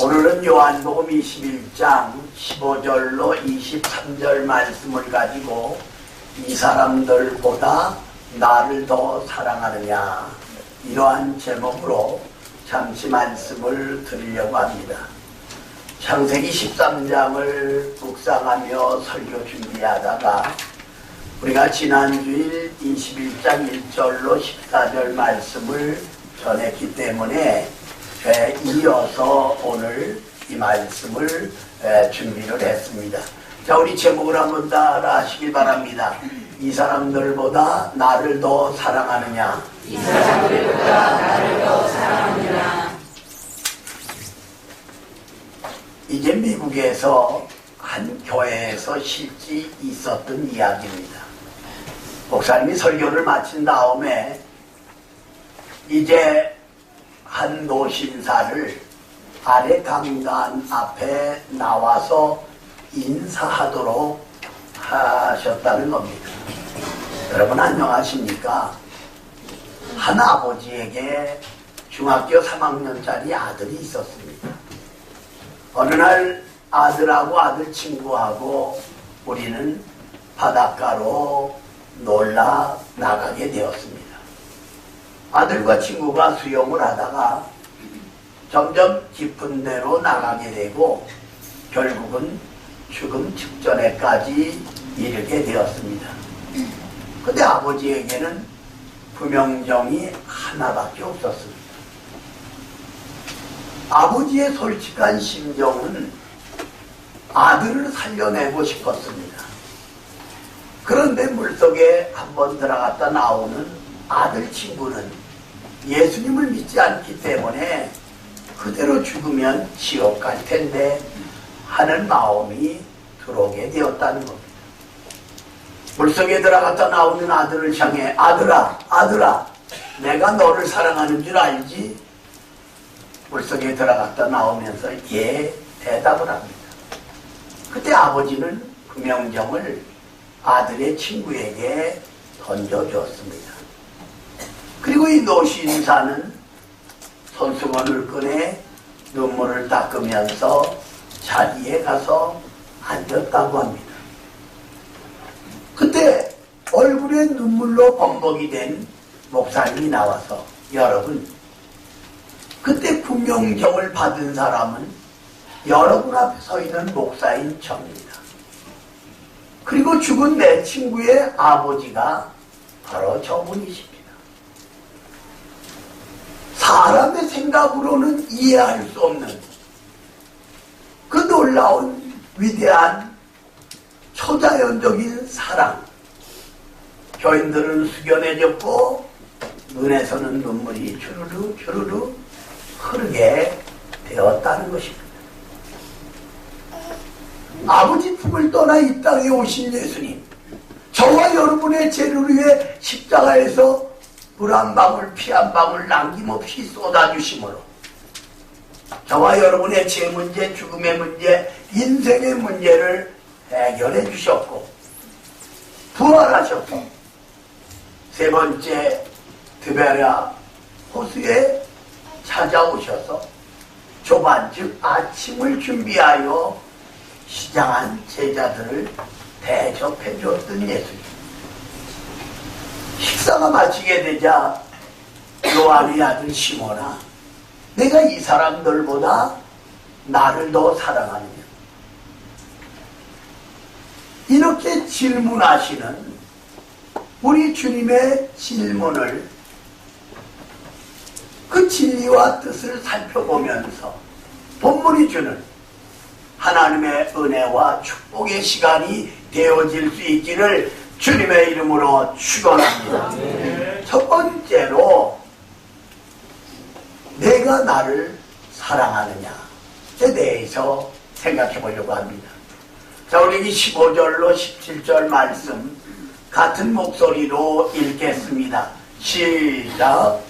오늘은 요한복음 21장 15절로 23절 말씀을 가지고 이 사람들보다 나를 더 사랑하느냐, 이러한 제목으로 잠시 말씀을 드리려고 합니다. 창세기 13장을 묵상하며 설교 준비하다가 우리가 지난주일 21장 1절로 14절 말씀을 전했기 때문에 이어서 오늘 이 말씀을 준비를 했습니다. 자, 우리 제목을 한번 따라 하시길 바랍니다. 이 사람들보다 나를 더 사랑하느냐. 이 사람들보다 나를 더 사랑하느냐. 이게 미국에서 한 교회에서 실제 있었던 이야기입니다. 목사님이 설교를 마친 다음에 이제 한 노신사를 아래 강단 앞에 나와서 인사하도록 하셨다는 겁니다. 여러분 안녕하십니까? 한 아버지에게 중학교 3학년짜리 아들이 있었습니다. 어느 날 아들하고 아들 친구하고 우리는 바닷가로 놀러 나가게 되었습니다. 아들과 친구가 수영을 하다가 점점 깊은 데로 나가게 되고 결국은 죽음 직전에까지 이르게 되었습니다. 근데 아버지에게는 부명정이 하나밖에 없었습니다. 아버지의 솔직한 심정은 아들을 살려내고 싶었습니다. 그런데 물속에 한번 들어갔다 나오는 아들 친구는 예수님을 믿지 않기 때문에 그대로 죽으면 지옥 갈 텐데 하는 마음이 들어오게 되었다는 겁니다. 물속에 들어갔다 나오는 아들을 향해 아들아 내가 너를 사랑하는 줄 알지? 물속에 들어갔다 나오면서 예 대답을 합니다. 그때 아버지는 구명정을 아들의 친구에게 던져주었습니다. 그리고 이 노신사는 손수건을 꺼내 눈물을 닦으면서 자리에 가서 앉았다고 합니다. 그때 얼굴에 눈물로 범벅이 된 목사님이 나와서 여러분, 그때 구명정을 받은 사람은 여러분 앞에 서 있는 목사인 저입니다. 그리고 죽은 내 친구의 아버지가 바로 저분이십니다. 사람의 생각으로는 이해할 수 없는 그 놀라운 위대한 초자연적인 사랑. 교인들은 숙연해졌고 눈에서는 눈물이 주르르 주르르 흐르게 되었다는 것입니다. 아버지 품을 떠나 이 땅에 오신 예수님, 저와 여러분의 죄를 위해 십자가에서 물 한 방울 피 한 방울 남김없이 쏟아주심으로 저와 여러분의 죄 문제, 죽음의 문제, 인생의 문제를 해결해 주셨고 부활하셔서 세 번째 드베라 호수에 찾아오셔서 조반즉 아침을 준비하여 시장한 제자들을 대접해 주었던 예수님. 식사가 마치게 되자 요한의 아들 시몬아, 내가 이 사람들보다 나를 더 사랑하느냐, 이렇게 질문하시는 우리 주님의 질문을, 그 진리와 뜻을 살펴보면서 본문이 주는 하나님의 은혜와 축복의 시간이 되어질 수 있기를 주님의 이름으로 축원합니다. 첫 번째로 내가 나를 사랑하느냐에 대해서 생각해 보려고 합니다. 자, 우리 15절로 17절 말씀 같은 목소리로 읽겠습니다. 시작.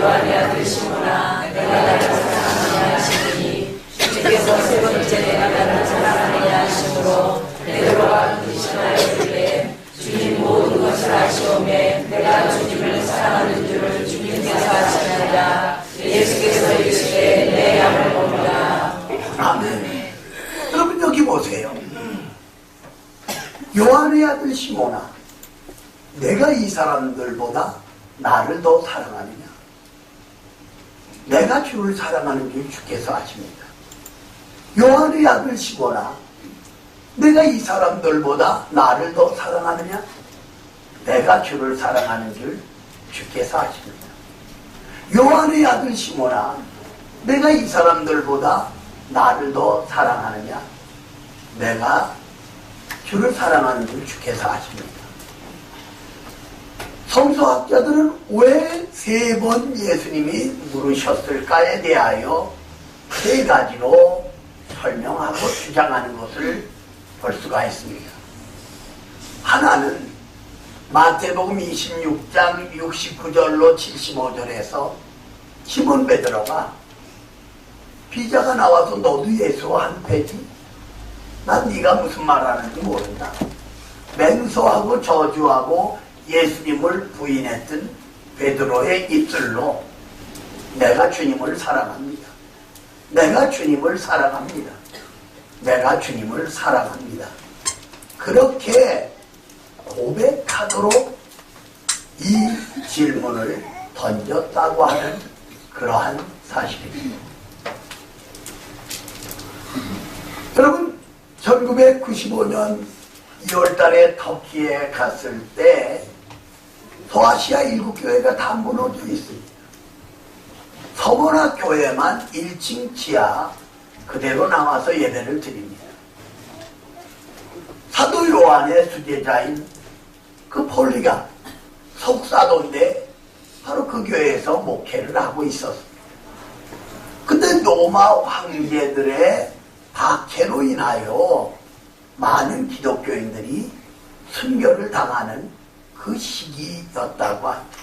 요한의 아들 시몬아 내가 나를 사랑하느냐 하시니 주께서 세 번째 내가 나를 사랑하느냐 하심으로 베드로가 의심하여 이르되 주님 모든 것을 아시오매 내가 주님을 사랑하는 줄을 주님께서 아시느니라. 예수께서 이르시되 내 양을 먹으라. 아멘. 여러분 여기 보세요. 요한의 아들 시몬아, 내가 이 사람들보다 나를 더 사랑하느냐? 내가 주를 사랑하는 줄 주께서 아십니다. 요한의 아들 시몬아, 내가 이 사람들보다 나를 더 사랑하느냐? 내가 주를 사랑하는 줄 주께서 아십니다. 요한의 아들 시몬아, 내가 이 사람들보다 나를 더 사랑하느냐? 내가 주를 사랑하는 줄 주께서 아십니다. 성서학자들은 왜 세 번 예수님이 물으셨을까에 대하여 세 가지로 설명하고 주장하는 것을 볼 수가 있습니다. 하나는 마태복음 26장 69절로 75절에서 시몬 베드로가 비자가 나와서 너도 예수와 한 패지? 난 네가 무슨 말하는지 모른다. 맹서하고 저주하고 예수님을 부인했던 베드로의 입술로 내가 주님을 사랑합니다. 내가 주님을 사랑합니다. 내가 주님을 사랑합니다. 그렇게 고백하도록 이 질문을 던졌다고 하는 그러한 사실입니다. 여러분, 1995년 2월달에 터키에 갔을 때 소아시아 7교회가 다 무너져 있습니다. 서머나 교회만 1층 지하 그대로 나와서 예배를 드립니다. 사도 요한의 수제자인 그 폴리가 석사도인데 바로 그 교회에서 목회를 하고 있었습니다. 근데 로마 황제들의 박해로 인하여 많은 기독교인들이 순교를 당하는 그 시기였다고 합니다.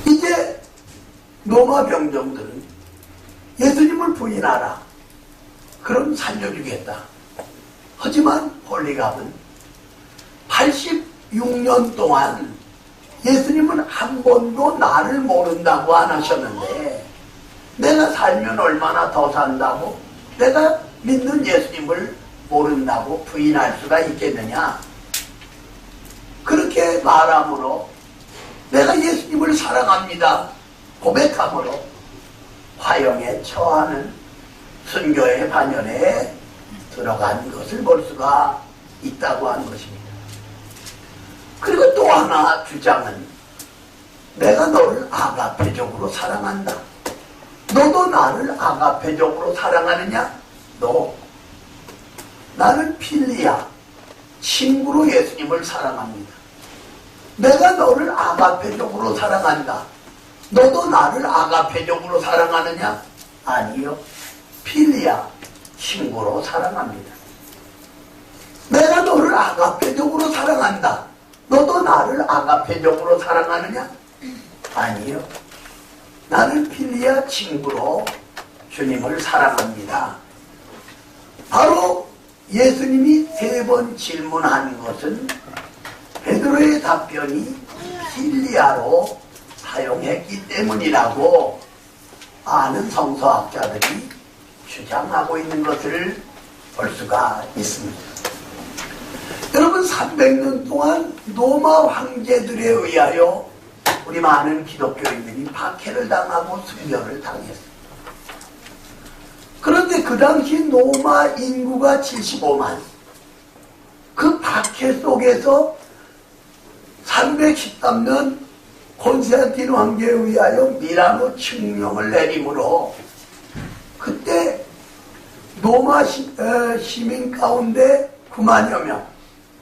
이제 로마 병정들은 예수님을 부인하라. 그럼 살려주겠다. 하지만 폴리갑은 86년 동안 예수님은 한 번도 나를 모른다고 안 하셨는데 내가 살면 얼마나 더 산다고? 내가 믿는 예수님을 모른다고 부인할 수가 있겠느냐? 그렇게 말함으로 내가 예수님을 사랑합니다 고백함으로 화형에 처하는 순교의 반열에 들어간 것을 볼 수가 있다고 하는 것입니다. 그리고 또 하나 주장은 내가 너를 아가페적으로 사랑한다. 너도 나를 아가페적으로 사랑하느냐? 너. 나는 필리아, 친구로 예수님을 사랑합니다. 내가 너를 아가페적으로 사랑한다. 너도 나를 아가페적으로 사랑하느냐? 아니요. 필리아, 친구로 사랑합니다. 내가 너를 아가페적으로 사랑한다. 너도 나를 아가페적으로 사랑하느냐? 아니요. 나는 필리아 친구로 주님을 사랑합니다. 바로 예수님이 세 번 질문한 것은 베드로의 답변이 필리아로 사용했기 때문이라고 아는 성서학자들이 주장하고 있는 것을 볼 수가 있습니다. 여러분, 300년 동안 로마 황제들에 의하여 우리 많은 기독교인들이 박해를 당하고 순교를 당했습니다. 그런데 그 당시 로마 인구가 75만, 그 박해 속에서 313년 콘스탄틴 황제에 의하여 미라노 칙령을 내림으로 그때 로마 시민 가운데 9만여 명,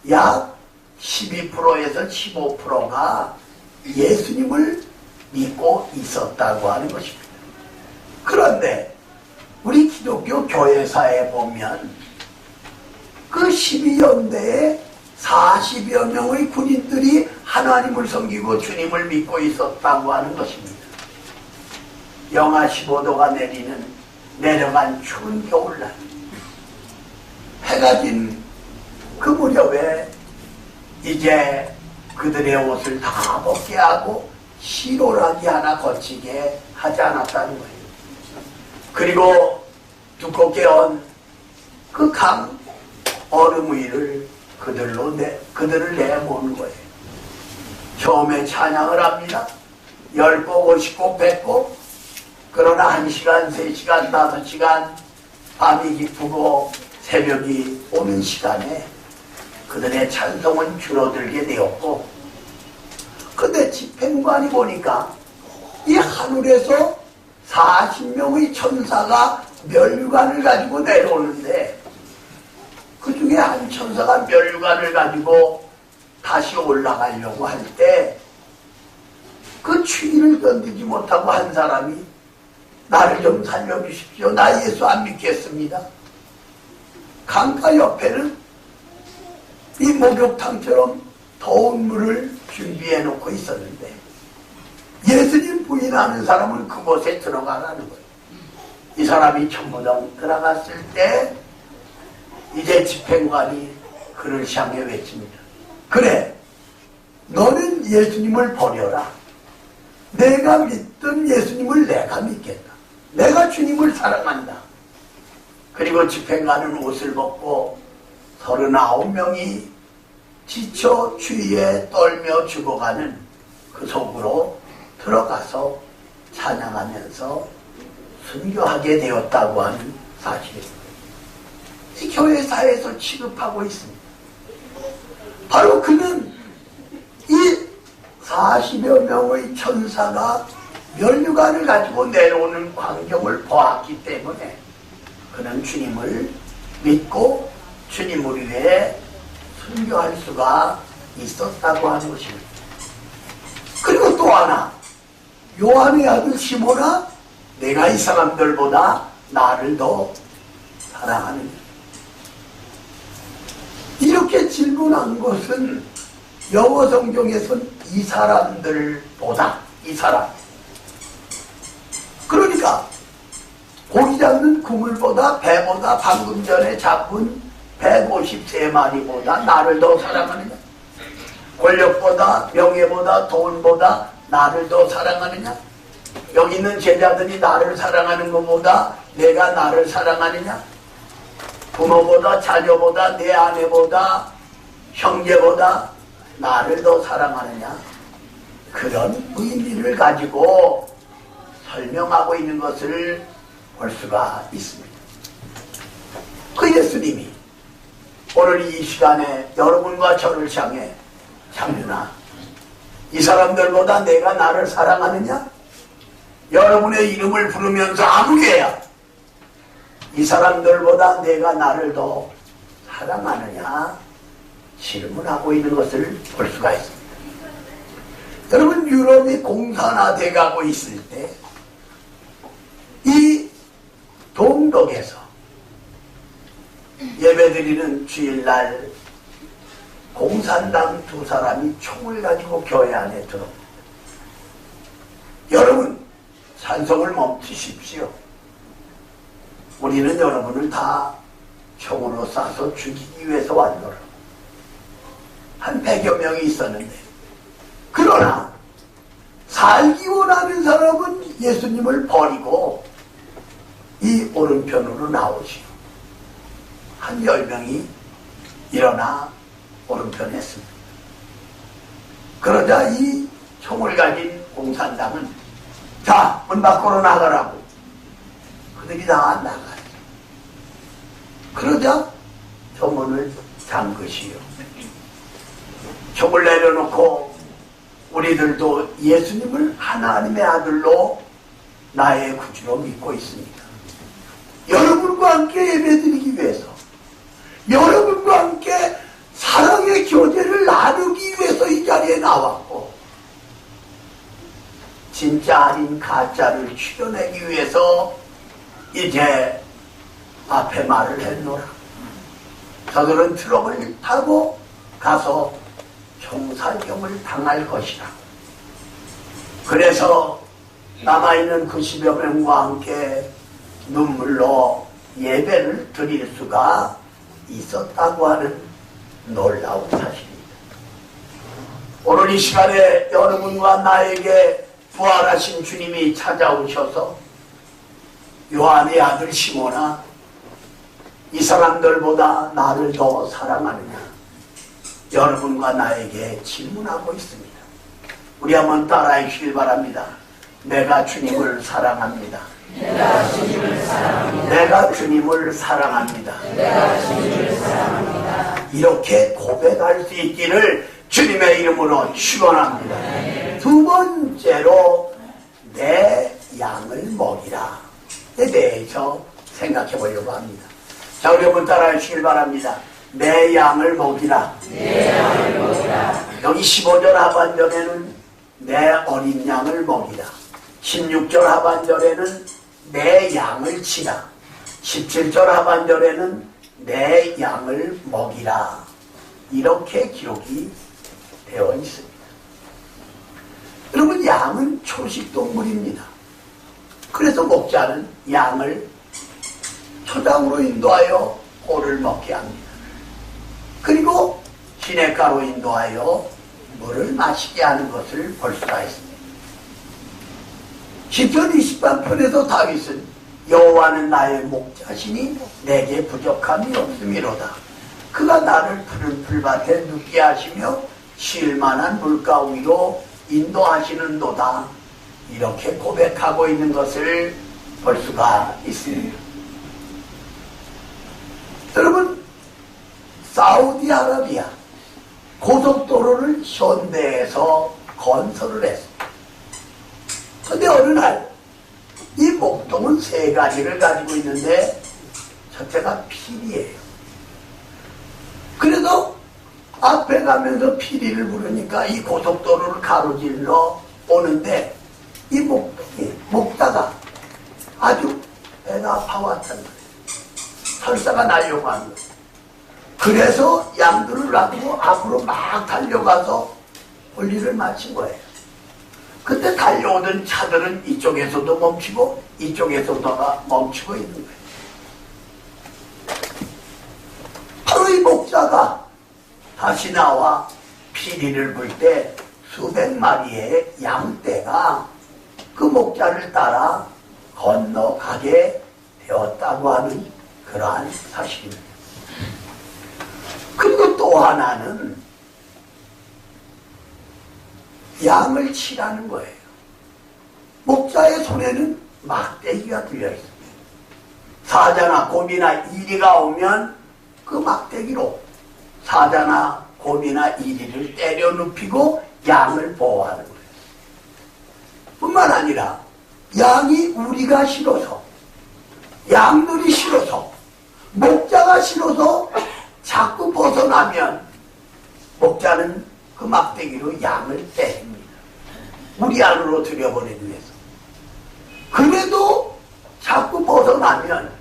약 12%에서 15%가 예수님을 믿고 있었다고 하는 것입니다. 그런데 우리 기독교 교회사에 보면 그 12연대에 40여 명의 군인들이 하나님을 섬기고 주님을 믿고 있었다고 하는 것입니다. 영하 15도가 내려간 추운 겨울날 해가 진 그 무렵에 이제 그들의 옷을 다 벗게 하고 시로라기 하나 거치게 하지 않았다는 거예요. 그리고 두껍게 언 그 강 얼음 위를 그들을 내모는 거예요. 처음에 찬양을 합니다. 10곡, 50곡, 100곡. 그러나 1시간, 3시간, 5시간 밤이 깊고 새벽이 오는 시간에 그들의 찬송은 줄어들게 되었고, 근데 집행관이 보니까 이 하늘에서 40명의 천사가 멸류관을 가지고 내려오는데, 그 중에 한 천사가 멸류관을 가지고 다시 올라가려고 할 때 그 추위를 견디지 못하고 한 사람이 나를 좀 살려주십시오. 나 예수 안 믿겠습니다. 강가 옆에는 이 목욕탕처럼 더운 물을 준비해 놓고 있었는데 예수님 부인하는 사람은 그곳에 들어가라는 거예요. 이 사람이 천무당 들어갔을 때 이제 집행관이 그를 향해 외칩니다. 그래, 너는 예수님을 버려라. 내가 믿던 예수님을 내가 믿겠다. 내가 주님을 사랑한다. 그리고 집행관은 옷을 벗고 39명이 지쳐 추위에 떨며 죽어가는 그 속으로 들어가서 찬양하면서 순교하게 되었다고 하는 사실입니다. 이 교회사에서 취급하고 있습니다. 바로 그는 이 40여 명의 천사가 멸류관을 가지고 내려오는 광경을 보았기 때문에 그는 주님을 믿고 주님을 위해 순교할 수가 있었다고 하는 것입니다. 그리고 또 하나, 요한의 아들 시몬아, 내가 이 사람들보다 나를 더 사랑하느냐. 이렇게 질문한 것은 영어 성경에서는 이 사람들보다, 이 사람. 그러니까 고기 잡는 그물보다, 배보다, 방금 전에 잡은 153마리보다 나를 더 사랑하느냐? 권력보다, 명예보다, 돈보다 나를 더 사랑하느냐? 여기 있는 제자들이 나를 사랑하는 것보다 내가 나를 사랑하느냐? 부모보다, 자녀보다, 내 아내보다, 형제보다 나를 더 사랑하느냐? 그런 의미를 가지고 설명하고 있는 것을 볼 수가 있습니다. 그 예수님이 오늘 이 시간에 여러분과 저를 향해, 장윤아, 이 사람들보다 내가 나를 사랑하느냐? 여러분의 이름을 부르면서 아무개야, 이 사람들보다 내가 나를 더 사랑하느냐? 질문하고 있는 것을 볼 수가 있습니다. 여러분, 유럽이 공산화돼 가고 있을 때 이 동독에서 예배드리는 주일날 공산당 2사람이 총을 가지고 교회 안에 들어옵니다. 여러분, 찬송을 멈추십시오. 우리는 여러분을 다 총으로 쏴서 죽이기 위해서 왔노라. 한 100여 명이 있었는데, 그러나 살기 원하는 사람은 예수님을 버리고 이 오른편으로 나오시오. 한 10명이 일어나 오른편에 했습니다. 그러자 이 총을 가진 공산당은 자, 문 밖으로 나가라고. 그들이 다 나가요. 그러자 저 문을 잠그시오. 총을 내려놓고 우리들도 예수님을 하나님의 아들로 나의 구주로 믿고 있습니다. 여러분과 함께 예배드리기 위해서, 여러분과 함께 사랑의 교제를 나누기 위해서 이 자리에 나왔고, 진짜 아닌 가짜를 추려내기 위해서 이제 앞에 말을 했노라. 저들은 트럭을 타고 가서 총살경을 당할 것이라. 그래서 남아있는 90여 명과 함께 눈물로 예배를 드릴 수가 있었다고 하는 놀라운 사실입니다. 오늘 이 시간에 여러분과 나에게 부활하신 주님이 찾아오셔서 요한의 아들 시몬아, 이 사람들보다 나를 더 사랑하느냐, 여러분과 나에게 질문하고 있습니다. 우리 한번 따라해 주시길 바랍니다. 내가 주님을 사랑합니다. 내가 주님을 사랑합니다. 내가 주님을 사랑합니다. 내가 주님을 사랑합니다. 이렇게 고백할 수 있기를 주님의 이름으로 축원합니다. 두 번째로 내 양을 먹이라 에 대해서 생각해 보려고 합니다. 자, 우리 한번 따라해 주시길 바랍니다. 내 양을 먹이라. 내 양을 먹이라. 여기 15절 하반절에는 내 어린 양을 먹이라. 16절 하반절에는 내 양을 치라. 17절 하반절에는 내 양을 먹이라. 이렇게 기록이 되어 있습니다. 여러분, 양은 초식동물입니다. 그래서 목자는 양을 초장으로 인도하여 꼴을 먹게 합니다. 그리고 시냇가로 인도하여 물을 마시게 하는 것을 볼 수가 있습니다. 시편 23편에서 다윗은 여호와는 나의 목자시니 내게 부족함이 없음이로다. 그가 나를 푸른 풀밭에 눕게 하시며 쉴만한 물가위로 인도하시는도다. 이렇게 고백하고 있는 것을 볼 수가 있습니다. 여러분, 사우디아라비아 고속도로를 현대에서 건설을 했습니다. 그런데 어느 날 이 목동은 세 가지를 가지고 있는데 첫째가 피리예요. 그래서 앞에 가면서 피리를 부르니까 이 고속도로를 가로질러 오는데 이 목동이 목다가 아주 배가 아파왔단 말이에요. 설사가 나려고 하는 거예요. 그래서 양들을 놔두고 앞으로 막 달려가서 볼일을 마친 거예요. 그때 달려오던 차들은 이쪽에서도 멈추고 이쪽에서도 멈추고 있는 거예요. 바로 이 목자가 다시 나와 피리를 불 때 수백 마리의 양떼가 그 목자를 따라 건너가게 되었다고 하는 그러한 사실입니다. 그리고 또 하나는 양을 치라는 거예요. 목자의 손에는 막대기가 들려있습니다. 사자나 곰이나 이리가 오면 그 막대기로 사자나 곰이나 이리를 때려 눕히고 양을 보호하는 거예요. 뿐만 아니라 양이 우리가 싫어서, 양들이 싫어서, 목자가 싫어서 자꾸 벗어나면 목자는 그 막대기로 양을 때립니다. 우리 안으로 들여보내기 위해서. 그래도 자꾸 벗어나면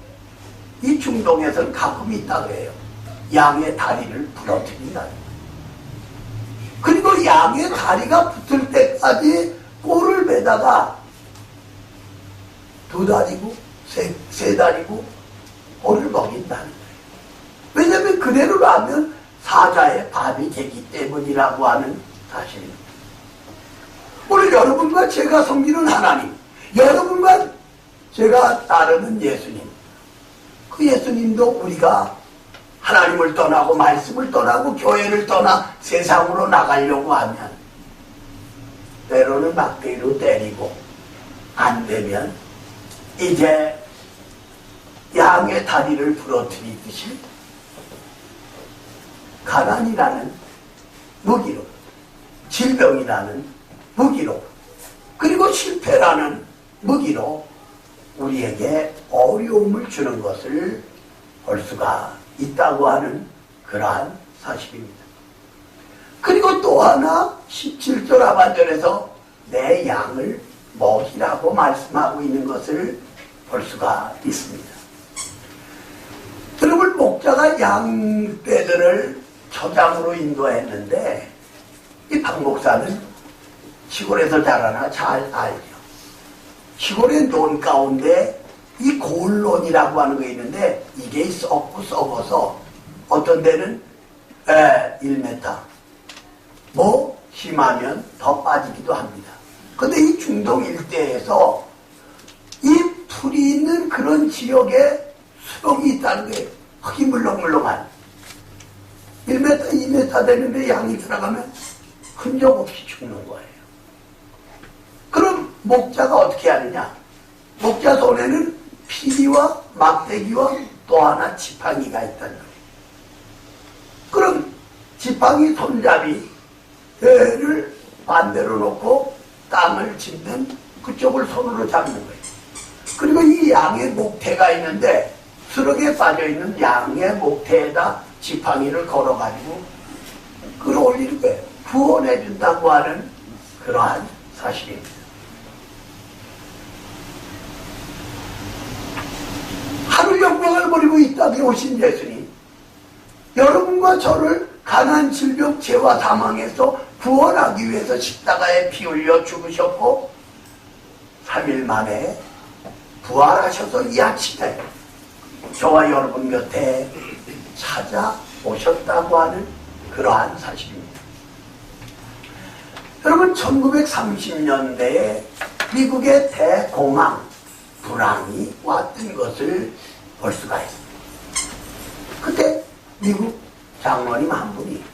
이 중동에서는 가끔 있다고 해요. 양의 다리를 부러뜨린다. 그리고 양의 다리가 붙을 때까지 꼴을 매다가 두 다리고 세 다리고 꼴을 먹인다는 거예요. 왜냐하면 그대로 하면 사자의 밥이 되기 때문이라고 하는 사실입니다. 오늘 여러분과 제가 섬기는 하나님, 여러분과 제가 따르는 예수님, 그 예수님도 우리가 하나님을 떠나고 말씀을 떠나고 교회를 떠나 세상으로 나가려고 하면 때로는 막대기로 때리고 안 되면 이제 양의 다리를 부러뜨리듯이 가난이라는 무기로, 질병이라는 무기로, 그리고 실패라는 무기로 우리에게 어려움을 주는 것을 볼 수가 있다고 하는 그러한 사실입니다. 그리고 또 하나 17절 하반절에서 내 양을 먹이라고 말씀하고 있는 것을 볼 수가 있습니다. 여러분, 목자가 양떼들을 초장으로 인도했는데 이 박 목사는 시골에서 자라나 잘 알죠. 시골의 논 가운데 이 골논이라고 하는 거 있는데 이게 썩어서 어떤 데는 1m 뭐 심하면 더 빠지기도 합니다. 근데 이 중동 일대에서 이 풀이 있는 그런 지역에 수렁이 있다는 게 흙이 물렁물렁한 1m, 2m 되는데 양이 들어가면 흔적 없이 죽는 거예요. 그럼 목자가 어떻게 하느냐? 목자 손에는 피리와 막대기와 또 하나 지팡이가 있다는 거예요. 그럼 지팡이 손잡이를 반대로 놓고 땅을 짚는 그쪽을 손으로 잡는 거예요. 그리고 이 양의 목태가 있는데 수렁에 빠져있는 양의 목태에다 지팡이를 걸어가지고 끌어올리는 거예요. 구원해준다고 하는 그러한 사실입니다. 하루 영광을 버리고 이 땅에 오신 예수님, 여러분과 저를 가난 질병 죄와 사망에서 구원하기 위해서 십자가에 피 흘려 죽으셨고 3일 만에 부활하셔서 이 아침에 저와 여러분 곁에 찾아오셨다고 하는 그러한 사실입니다. 여러분 1930년대에 미국의 대공황 불황이 왔던 것을 볼 수가 있습니다. 그때 미국 장로님 한 분이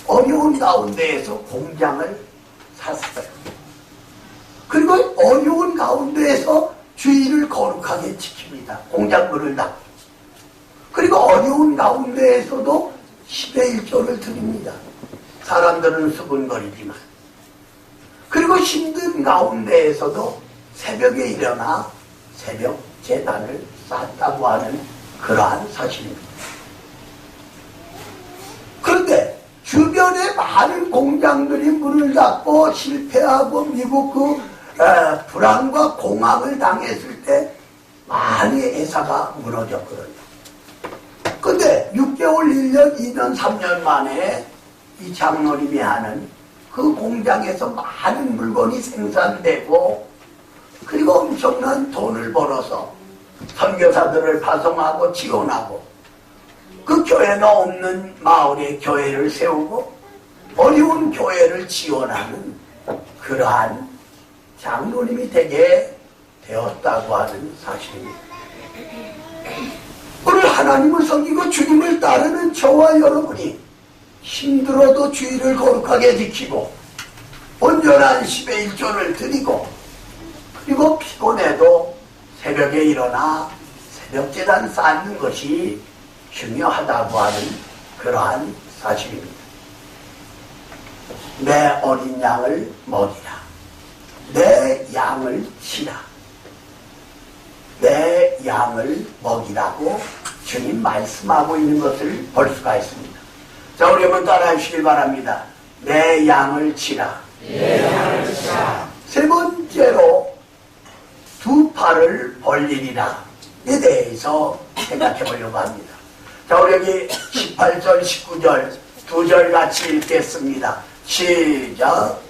어려운 가운데에서 공장을 샀어요. 그리고 어려운 가운데에서 주의를 거룩하게 지킵니다. 공장 문을 닫고. 그리고 어려운 가운데에서도 10의 1조를 드립니다. 사람들은 수군거리지만. 그리고 힘든 가운데에서도 새벽에 일어나 새벽 제단을 쌓았다고 하는 그러한 사실입니다. 그런데 주변에 많은 공장들이 문을 닫고 실패하고 미국 불황과 공황을 당했을 때 많이 회사가 무너졌거든요. 근데 6개월, 1년, 2년, 3년 만에 이 장로님이 하는 그 공장에서 많은 물건이 생산되고 그리고 엄청난 돈을 벌어서 선교사들을 파송하고 지원하고 그 교회가 없는 마을에 교회를 세우고 어려운 교회를 지원하는 그러한 장로님이 되게 되었다고 하는 사실입니다. 오늘 하나님을 섬기고 주님을 따르는 저와 여러분이 힘들어도 주의를 거룩하게 지키고 온전한 10의 1조를 드리고 그리고 피곤해도 새벽에 일어나 새벽제단 쌓는 것이 중요하다고 하는 그러한 사실입니다. 내 어린 양을 먹이라. 내 양을 치라. 내 양을 먹이라고 주님 말씀하고 있는 것을 볼 수가 있습니다. 자, 우리 한번 따라해 주시길 바랍니다. 내 양을 치라. 내 양을 치라. 세 번째로 두 팔을 벌리리라. 에 대해서 생각해 보려고 합니다. 자, 우리 여기 18절, 19절 두 절 같이 읽겠습니다. 시작.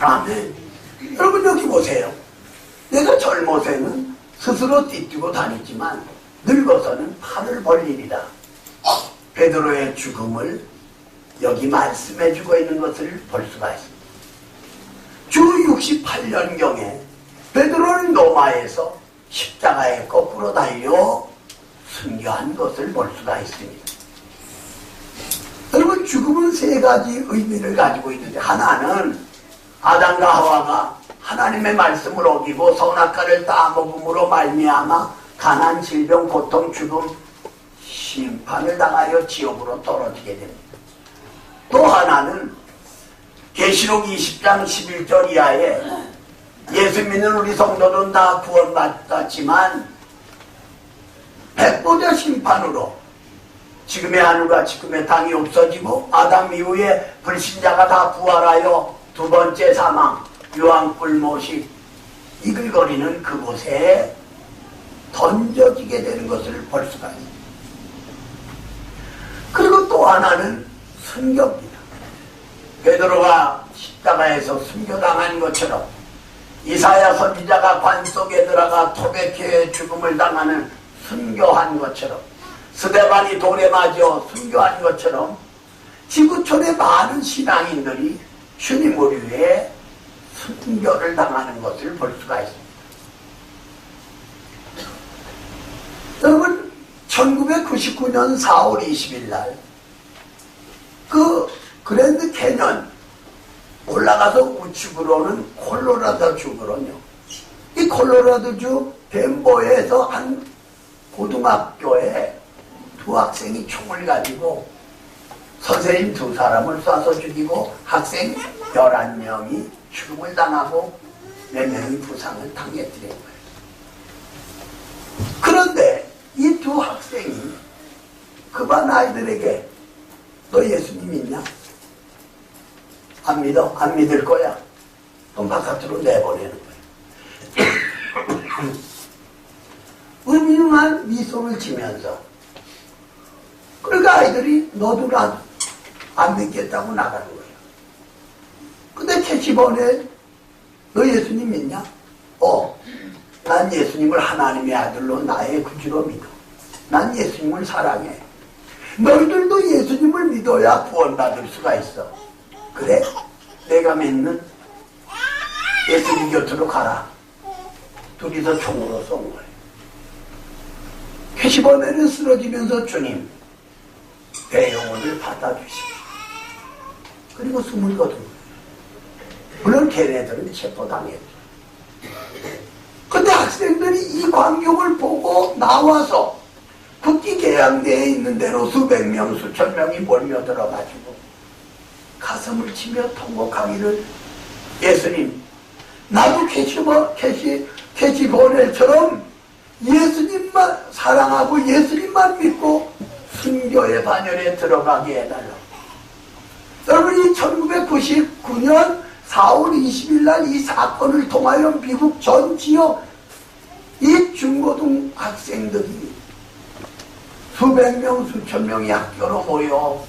아멘. 여러분 여기 보세요. 내가 젊어서는 스스로 띠뛰고 다녔지만 늙어서는 팔을 벌리리라. 베드로의 죽음을 여기 말씀해주고 있는 것을 볼 수가 있습니다. 주 68년경에 베드로는 로마에서 십자가에 거꾸로 달려 순교한 것을 볼 수가 있습니다. 여러분 죽음은 세 가지 의미를 가지고 있는데 하나는 아담과 하와가 하나님의 말씀을 어기고 선악과를 따먹음으로 말미암아 가난, 질병, 고통, 죽음, 심판을 당하여 지옥으로 떨어지게 됩니다. 또 하나는 계시록 20장 11절 이하에 예수 믿는 우리 성도는 다 구원받았지만 백보자 심판으로 지금의 하늘과 지금의 땅이 없어지고 아담 이후에 불신자가 다 부활하여 두 번째 사망 유황불 못이 이글거리는 그곳에 던져지게 되는 것을 볼 수가 있습니다. 그리고 또 하나는 순교입니다. 베드로가 십자가에서 순교당한 것처럼 이사야 선지자가 관 속에 들어가 토백해 죽음을 당하는 순교한 것처럼 스데반이 돌에 맞아 순교한 것처럼 지구촌의 많은 신앙인들이 주님을 위해 순교를 당하는 것을 볼 수가 있습니다. 여러분 1999년 4월 20일 날 그 그랜드 캐년 올라가서 우측으로는 콜로라도주거든요. 이 콜로라도주 덴버에서 한 고등학교에 두 학생이 총을 가지고 선생님 두 사람을 쏴서 죽이고 학생 11명이 죽음을 당하고 4명이 부상을 당했더란 거예요. 그런데 이 두 학생이 그 반 아이들에게 너 예수님 믿냐? 안 믿어? 안 믿을 거야. 그럼 바깥으로 내보내는 거예요. 은유한 미소를 지면서 그러니까 아이들이 너도 안 믿겠다고 나가는 거예요. 근데 캐시본에 너 예수님 믿냐? 난 예수님을 하나님의 아들로 나의 구주로 믿어. 난 예수님을 사랑해. 너희들도 예수님을 믿어야 구원받을 수가 있어. 그래? 내가 믿는 예수님 곁으로 가라. 둘이서 총으로 쏜 거예요. 캐시본에는 쓰러지면서 주님 내 영혼을 받아주십시오. 그리고 숨을 거둔 거예요. 물론 걔네들은 체포당했죠. 근데 학생들이 이 광경을 보고 나와서 국기 계양대에 있는 대로 수백 명 수천 명이 몰려들어가지고 가슴을 치며 통곡하기를 예수님 나도 캐시보넬처럼 예수님만 사랑하고 예수님만 믿고 순교의 반열에 들어가게 해달라고. 여러분이 1999년 4월 20일 날 이 사건을 통하여 미국 전 지역 이 중고등 학생들이 수백 명 수천 명이 학교로 모여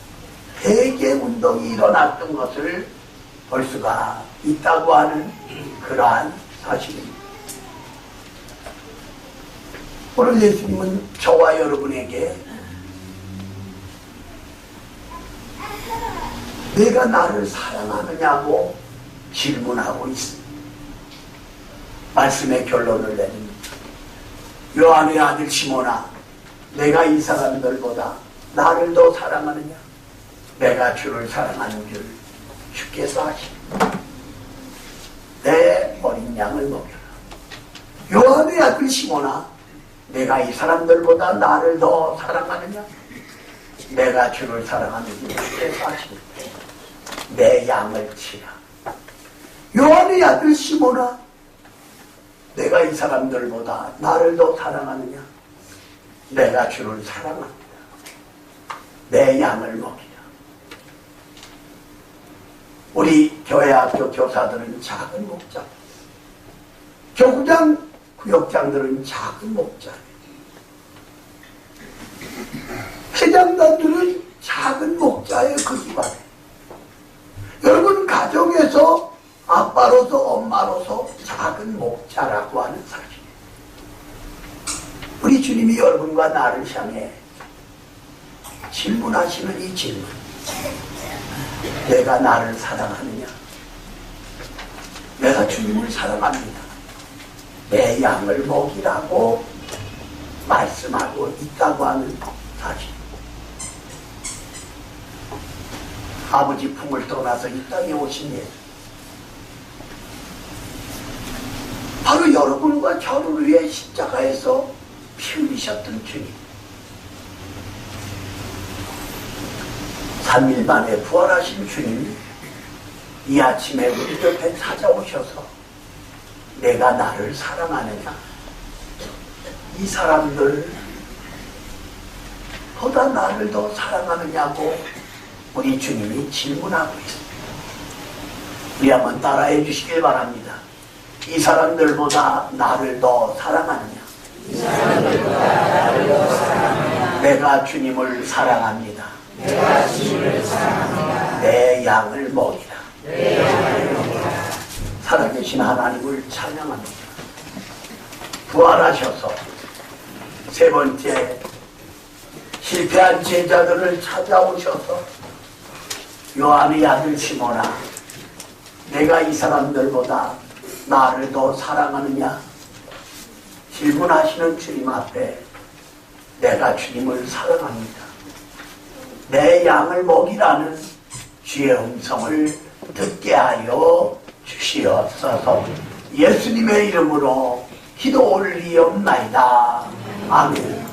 대개 운동이 일어났던 것을 볼 수가 있다고 하는 그러한 사실입니다. 오늘 예수님은 저와 여러분에게 내가 나를 사랑하느냐고 질문하고 있습니다. 말씀의 결론을 내립니다. 요한의 아들 시몬아, 내가 이 사람들보다 나를 더 사랑하느냐? 내가 주를 사랑하는 줄 주께서 하십니다. 내 어린 양을 먹여라. 요한의 아들 시몬아, 내가 이 사람들보다 나를 더 사랑하느냐? 내가 주를 사랑하는 줄 주께서 하십니다. 내 양을 치라. 요한의 아들 시몬아, 내가 이 사람들보다 나를 더 사랑하느냐? 내가 주를 사랑합니다. 내 양을 먹이라. 우리 교회학교 교사들은 작은 목자, 교구장 구역장들은 작은 목자, 회장단들은 작은 목자의 그 기관에 여러분 가정에서 아빠로서 엄마로서 작은 목자라고 하는 사실. 우리 주님이 여러분과 나를 향해 질문하시는 이 질문. 내가 나를 사랑하느냐? 내가 주님을 사랑합니다. 내 양을 먹이라고 말씀하고 있다고 하는 사실. 아버지 품을 떠나서 이 땅에 오신 예수. 바로 여러분과 저를 위해 십자가에서 피 흘리셨던 주님. 3일 만에 부활하신 주님, 이 아침에 우리 곁에 찾아오셔서 내가 나를 사랑하느냐? 이 사람들 보다 나를 더 사랑하느냐고 우리 주님이 질문하고 있습니다. 우리 한번 따라해 주시길 바랍니다. 이 사람들보다 나를 더 사랑하느냐? 이 사람들보다 나를 더 사랑하느냐? 내가 주님을 사랑합니다. 내가 주님을 사랑합니다. 내 양을 먹이라. 내 양을 먹이라. 살아계신 하나님을 찬양합니다. 부활하셔서 세 번째 실패한 제자들을 찾아오셔서 요한의 아들 시몬아, 내가 이 사람들보다 나를 더 사랑하느냐? 질문하시는 주님 앞에 내가 주님을 사랑합니다. 내 양을 먹이라는 주의 음성을 듣게 하여 주시옵소서. 예수님의 이름으로 기도 올리옵나이다. 아멘.